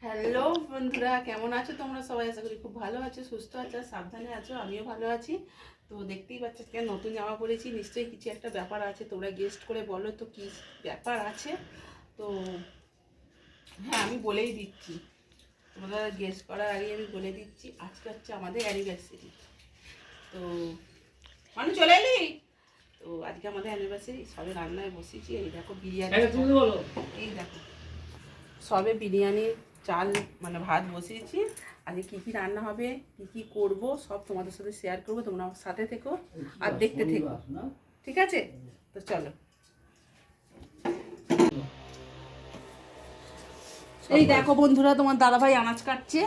Hello বন্ধুরা, কেমন আছো তোমরা সবাই? আশা করি খুব ভালো আছো, সুস্থ আছো, সাবধানে আছো। আমিও ভালো আছি। তো দেখতেই পাচ্ছ আজকে নতুন জামা পরেছি, নিশ্চয়ই কিছু একটা ব্যাপার আছে। তোমরা গেস্ট করে বলো তো কি ব্যাপার আছে। তো হ্যাঁ, আমি বলেই দিচ্ছি, তোমরা গেস্ট করার আগে আমি বলে দিচ্ছি, আজকে হচ্ছে আমাদের অ্যানিভার্সারি। তো মানুষ চলে এলি। তো আজকে আমাদের অ্যানিভার্সারি, সবে রান্নায় বসেছি। এই দেখো বিরিয়ানি, এই দেখো সবে বিরিয়ানির চাল মানে ভাত বসিয়েছি। আজকে কী কী রান্না হবে, কী কী করবো সব তোমাদের সাথে শেয়ার করবো। তোমরা আমার সাথে থেকো আর দেখতে থেকো, ঠিক আছে? তো চলো। এই দেখো বন্ধুরা, তোমার দাদাভাই আনাজ কাটছে।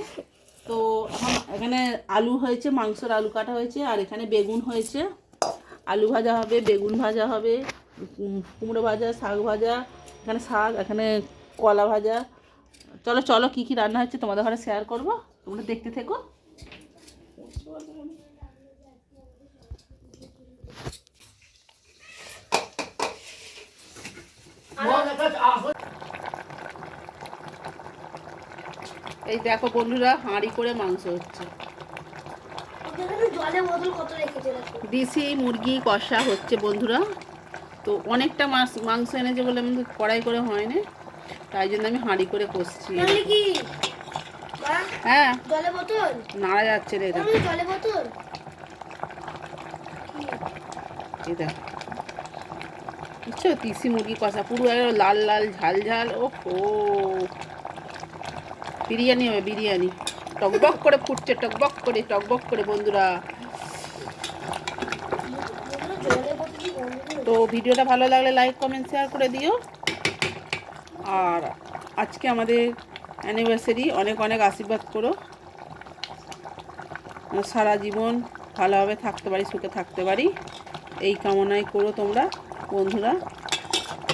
তো এখন এখানে আলু হয়েছে, মাংসের আলু কাটা হয়েছে, আর এখানে বেগুন হয়েছে। আলু ভাজা হবে, বেগুন ভাজা হবে, কুমড়ো ভাজা, শাক ভাজা, এখানে শাক, এখানে কলা ভাজা। চলো চলো, কী কী রান্না হচ্ছে তোমাদের ঘরে শেয়ার করবো, তোমরা দেখতে থেকো। এই দেখো বন্ধুরা, হাঁড়ি করে মাংস হচ্ছে। দেশি মুরগি কষা হচ্ছে বন্ধুরা। তো অনেকটা মাংস এনেছে বলে আমি কড়াই করে হয় না, তাই জন্য আমি হাঁড়ি করে কষছি। হ্যাঁ, নাড়া যাচ্ছে রে। এটা বুঝছো, দেশি মুরগি কষা পুরো লাল লাল ঝাল ঝাল। ও বিরিয়ানি হবে, বিরিয়ানি টকবক করে ফুটছে, টকবক করে টকবক করে বন্ধুরা। তো ভিডিওটা ভালো লাগলে লাইক কমেন্ট শেয়ার করে দিও। আর আজকে আমাদের অ্যানিভার্সারি, অনেক অনেক আশীর্বাদ করো, সারা জীবন ভালোভাবে থাকতে পারি, সুখে থাকতে পারি, এই কামনাই করো তোমরা বন্ধুরা।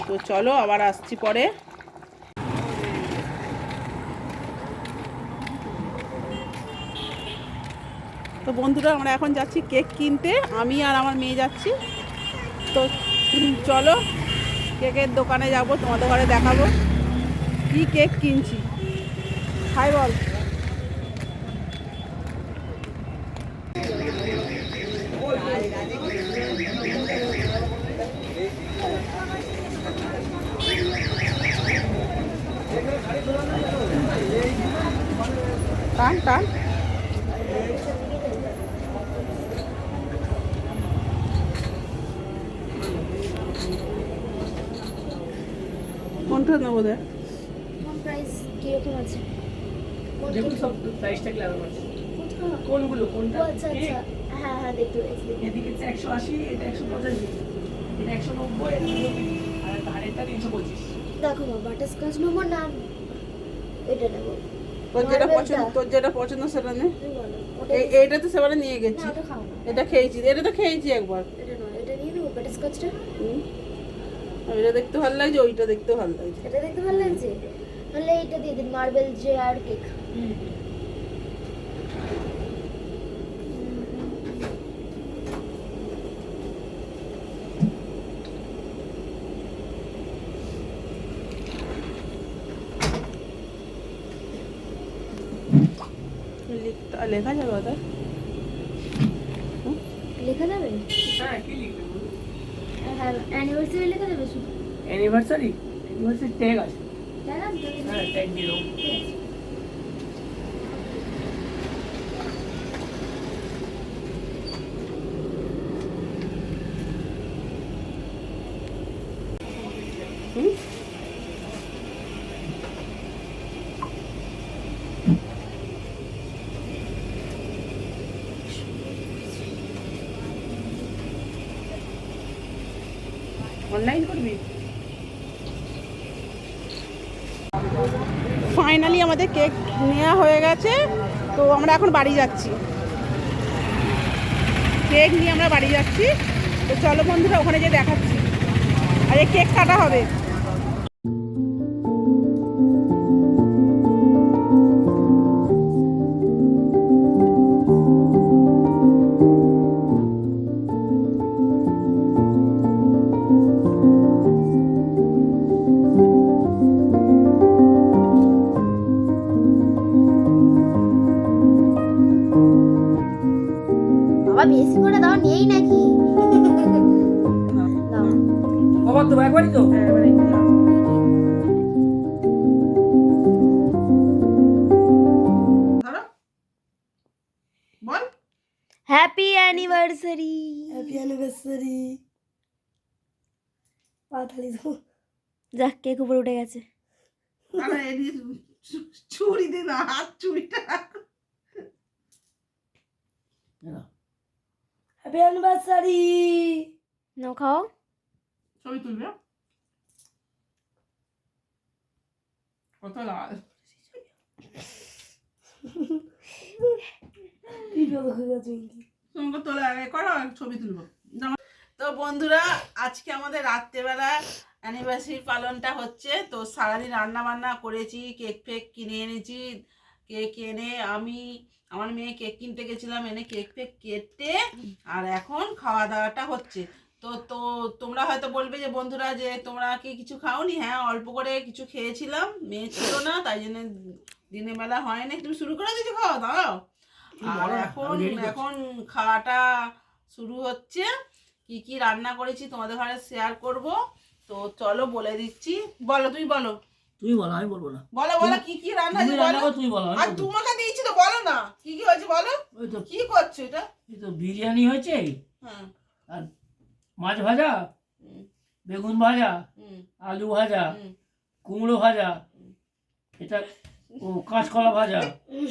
তো চলো, আবার আসছি পরে। তো বন্ধুরা, আমরা এখন যাচ্ছি কেক কিনতে, আমি আর আমার মেয়ে যাচ্ছি। তো চলো, কেকের দোকানে যাব, তোমাদের ঘরে দেখাবো কি কেক কিনছি। হাই বল। টান টান। কোনটা নেবো? দেখ প্রাইস কিরকম আছে, দেখুন সব প্রাইসটা ক্লিয়ার আছে। কোনগুলো কোনটা? আচ্ছা আচ্ছা, হ্যাঁ হ্যাঁ দেখতে পেয়েছি। এদিকে 180, এটা 185, এটা 190, আর ধারেরটা 325। দেখো না, বাটারস্কচ নেবো না এটা নেবো? তোর যেটা পছন্দ সেটা নে। এইটা তো সেবারে নিয়ে গেছি, এটা খেয়েছি, এটা তো খেয়েছি একবার। এটা নয়, এটা নিয়ে নেবো বাটারস্কচটা। এটা দেখতে ভালো লাগছে, ওইটা দেখতে ভালো লাগছে। এটা দেখতে ভালো লাগছে, তাহলে এটা দিয়ে দিন, মার্বেল জে আর কেক। লেখা যাবে ওটা? লেখা যাবে? হ্যাঁ, কি লিখবে? হ্যাঁ, অ্যানিভার্সারি লেখা যাবে শুধু? অ্যানিভার্সারি ট্যাগ আছে। তাই না? হ্যাঁ, ট্যাগ দিয়ে দাও। অনলাইন করবি? ফাইনালি আমাদের কেক নেওয়া হয়ে গেছে। তো আমরা এখন বাড়ি যাচ্ছি, কেক নিয়ে আমরা বাড়ি যাচ্ছি। তো চলো বন্ধুরা, ওখানে যেয়ে দেখাচ্ছি। আর এই কেক কাটা হবে। অ্যানিভার্সারি। Happy anniversary. পাতালি তো যাক, কেক উপরে উঠে গেছে। আরে এদি চুড়ি দে না, হাত চুড়িটা হ্যাপি অ্যানিভার্সারি। নাও খাও। ছবি তুলবে কত লাল ভিডিও দেখে গেছে তোমাকে তোলা আগে করো, আর ছবি তুলবো। তো বন্ধুরা, আজকে আমাদের রাত্রেবেলা অ্যানিভার্সারি পালনটা হচ্ছে। তো সারাদিন রান্না বান্না করেছি, কেক ফেক কিনে এনেছি। কেক এনে আমি আমার মেয়ে কেক কিনতে গেছিলাম, এনে কেক ফেক কেটে আর এখন খাওয়া দাওয়াটা হচ্ছে। তো তো তোমরা হয়তো বলবে যে বন্ধুরা যে তোমরা কি কিছু খাওনি? হ্যাঁ, অল্প করে কিছু খেয়েছিলাম, মেয়ে ছিল না তাই জন্য দিনের বেলা হয়নি। তুমি শুরু করে দিয়েছো খাওয়া দাওয়া? আর এখন খাওয়াটা শুরু হচ্ছে। কি কি রান্না করেছি তোমাদের ঘরে শেয়ার করব। তো চলো বলে দিচ্ছি। বলো, তুমি বলো। তুমি বলো, আমি বলবো না। বলো বলো কি কি রান্না তুমি হয়েছে রান্না বলো। করো, তুমি বলো। আর তোমাকে দিয়েছি তো, বলো না কি কি হয়েছে বলো। ওই তো কি করছো এটা? এই তো বিরিয়ানি হয়েছে, হ্যাঁ, আর মাছ ভাজা, হুম, বেগুন ভাজা, হুম, আলু ভাজা, হুম। কুমড়ো ভাজা, এটা ও কাঁচকলা ভাজা,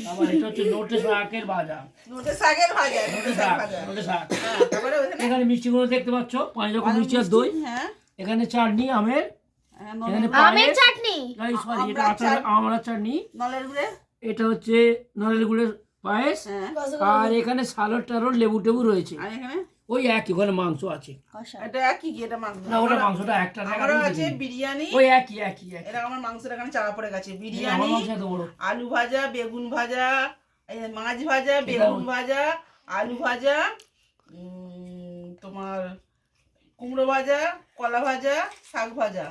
আবার এটা হচ্ছে নোটে শাকের ভাজা। নোটে শাকের ভাজা, নোটে নোটে শাক শাক, ভাজা। নোটে শাক। হ্যাঁ, তারপরে ওখানে এখানে মিষ্টিগুলো দেখতে পাচ্ছ, 5 রকম মিষ্টি আর দই। হ্যাঁ, এখানে চাটনি আমের, হ্যাঁ, এখানে আমের চাটনি। সরি, এটা আমড়ার আমড়ার চাটনি। নলের গুড়ে। এটা হচ্ছে নলের গুড়ের পায়েস। হ্যাঁ, আর এখানে সালাড টালড লেবু টেবু রয়েছে। আর এখানে ওই একই, ওখানে মাংস আছে। এটা কি কি? এটা মাংস না, ওটা মাংসটা একটা আমারও আছে বিরিয়ানি। ওই একই একই একই। এটা আমার মাংসটা এখানে চাপা পড়ে গেছে। আমার বিরিয়ানি, মাংস এত বড়। আলু ভাজা, বেগুন ভাজা, এই মাছ ভাজা, বেগুন ভাজা, আলু ভাজা, তোমার কুমড়ো ভাজা, কলা ভাজা, শাক ভাজা।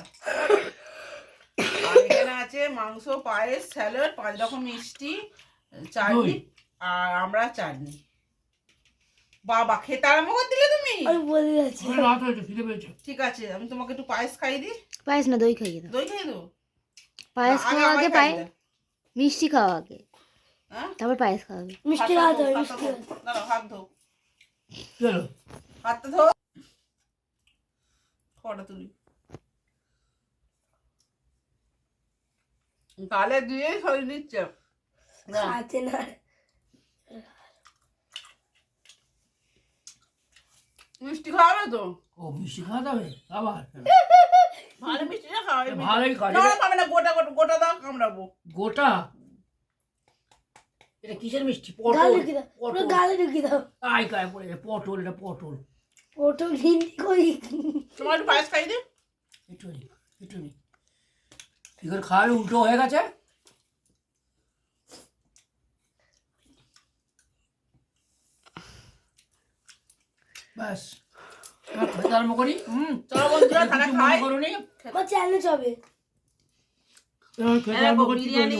আর এখানে আছে মাংস, পায়েস, স্যালাড, 5 রকম মিষ্টি, চাটনি, আর আমরা চাটনি। বাবা, খেতে আরম্ভ করে দিলে তুমি? আমি বলে যাচ্ছি ওই রাত হয়েছে, খিদে পেয়েছে। ঠিক আছে, আমি তোমাকে একটু পায়েস খাইয়ে দিই। পায়েস না, দই খাইয়ে দাও। দই খাইয়ে দেবো? পায়েস আগে খাওয়া আমায় আগে, খাইয়ে দাও। মিষ্টি খাওয়া আগে, হ্যাঁ, তারপর পায়েস খাওয়াবে। মিষ্টি হাতটা খাওয়াতে ধো, হবে, হাতটা মিষ্টি ধো। দাঁড়াও, হাত ধো, চলো হাতটা ধো। ফটো তুলি। গালে দিয়ে সরিয়ে নিচ্ছে। না, খাতে না। মিষ্টি খাওয়াবে তো? ও মিষ্টি খাওয়া যাবে আবার? ভালো মিষ্টি না খাওয়াবে? ভালোই খাওয়া না, যাবে। খাবে না, গোটা গোটা গোটা দাও, কামড়াবো। গোটা? এটা কিসের মিষ্টি? গালে পটল। ঢুকি দাও, পুরো পটল। গালে ঢুকি দাও। আই গায়ে পড়ে যায়। পটল, এটা পটল। পটল হিন্দি কই? তোমার একটু পায়েস খাইয়ে দিই। একটু নি, একটু নি। কি করে খাওয়াবে? উল্টো হয়ে গেছে। ব্যাস, খেতে আরম্ভ করি। চলো বন্ধুরা, তাহলে কিছু খাই। মনে করোনি? আমার চ্যালেঞ্জ হবে। খেতে আরম্ভ করছি। বিরিয়ানি,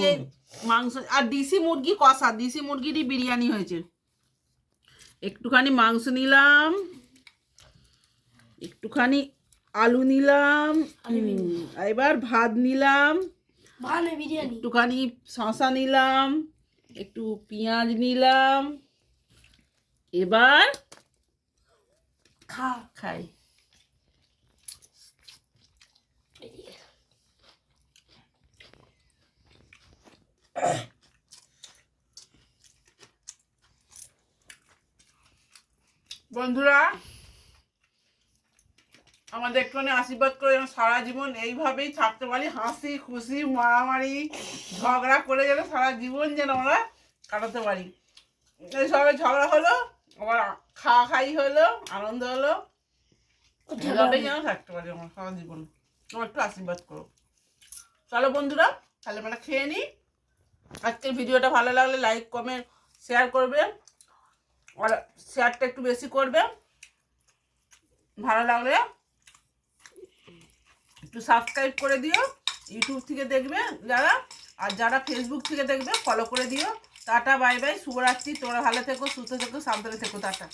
মাংস আর দেশি মুরগি কষা, দেশি মুরগিরই বিরিয়ানি হয়েছে। একটুখানি মাংস নিলাম, একটুখানি আলু নিলাম, আর এবার ভাত নিলাম, ভালো বিরিয়ানি। একটুখানি শসা নিলাম, একটু পেঁয়াজ নিলাম। এবার খা। খাই। বন্ধুরা, আমাদের একটুখানি আশীর্বাদ করে যেন সারা জীবন এইভাবেই থাকতে পারি, হাসি খুশি মারামারি ঝগড়া করে যেন সারা জীবন যেন আমরা কাটাতে পারি। এই সবাই ঝগড়া হলো, আবার খাওয়া খাই হলো, আনন্দ হলো, এইভাবেই যেন থাকতে পারি আমরা সারা জীবন। তোমার একটু আশীর্বাদ করো। চলো বন্ধুরা, তাহলে আমরা খেয়ে নিই। আজকের ভিডিওটা ভালো লাগলে লাইক কমেন্ট শেয়ার করবে, আর শেয়ারটা একটু বেশি করবে। ভালো লাগলে একটু সাবস্ক্রাইব করে দিও, ইউটিউব থেকে দেখবে যারা, আর যারা ফেসবুক থেকে দেখবে ফলো করে দিও। টাটা, বাই বাই, শুভরাত্রি। তোমরা ভালো থেকো, সুস্থ থেকো, সাবধানে থেকো। টাটা।